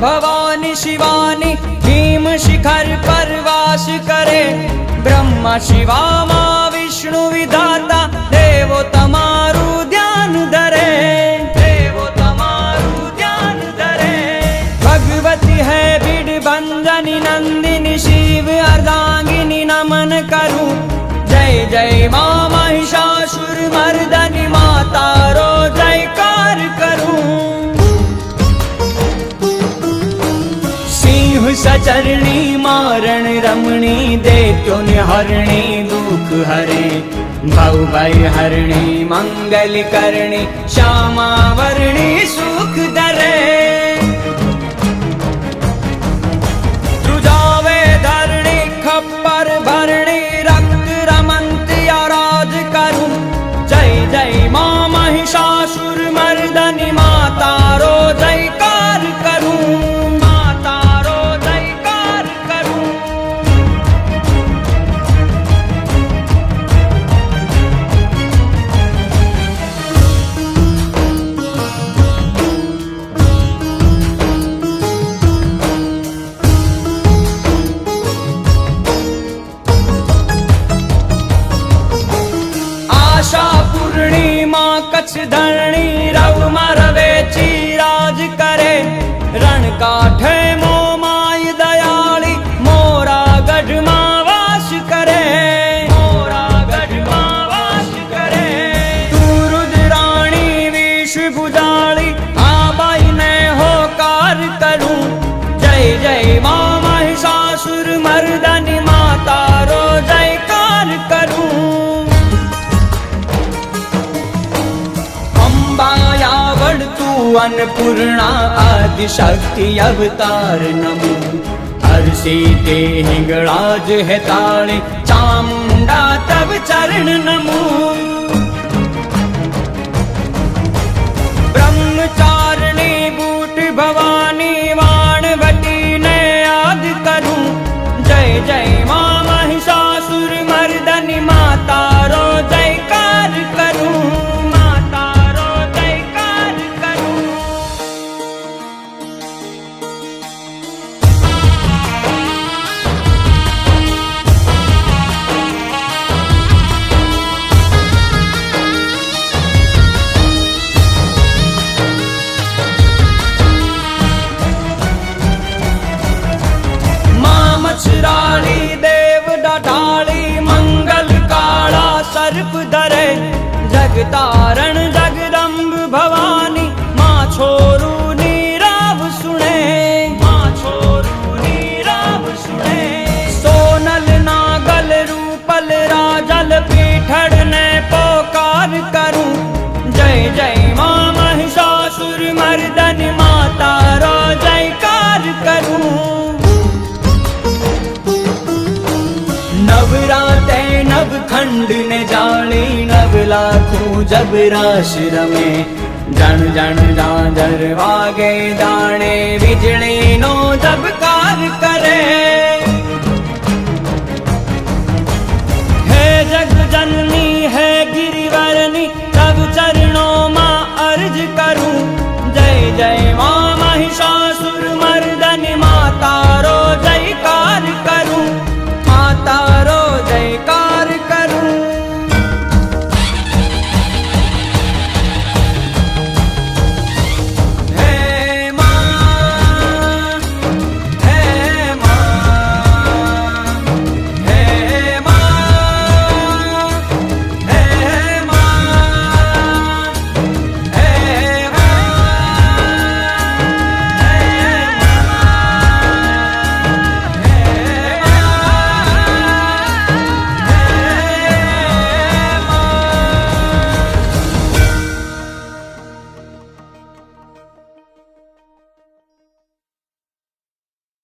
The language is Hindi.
भवानी शिवानी भीम शिखर पर वास करे। ब्रह्मा शिवा मां विष्णु विधाता देवो तमारू ध्यान धरे। देवो तमारू ध्यान धरे। भगवती है बीड़ भंजनी नंदिनी शिव अर्धांगिनी नमन करूं। जय जय मां महिषासुर मर्दनी माता रो जयकार करूं। सिंह सचरणी मारण रमणी दैत्यो निहरणी दुख हरे। भव भय हरणी मंगल करणी श्यामा वरणी सुख दरे। तुझावे धरणी खप्पर भरणी रक्त रमंत आराध करूं। जय जय मां महिषासुर मर्दनी माता रो जयकार करूं। माता रो जयकार करूं। आशा पूर्णिमा कच्छ धरणी रव मरवे चिराज करे। रण काठे मो माय दयाली मोरा गढ़ मां वास करे। मोरा गढ़ मां वास करे। तू रुद्राणी विष भुजाली आबाई ने होकार करूं। जय जय मां महिषासुर मर्दनी माता रो जयकार करूं। यावड़ तू अन्नपूर्णा आदि शक्ति अवतार नमो। हर सीते हिंगलाज है ताले चामुंडा तब चरण नमो। ब्रह्मचारिणी बूट भवानी वाणवती ने याद करूं। जय जय मां महिषासुर मर्दनी माता रो जयकार करूं। मछराली देव डाली मंगल काला सर्प धरे। जगतारण जगदम्ब भवानी माँ छोरू नीराव सुने। माँ छोरू नीराव सुने। सोनल नागल रूपल राजल पीठड़ ने पोकार करूं। जय जय मां महिषासुर मर्दनी माता रो जयकार करूं। नवराते नव खंड ने जाली नव लाखों जब राश रमे। जन जन जाजर वागे दाने बिजली नो जब कार करे। हे जग जननी है गिरिवा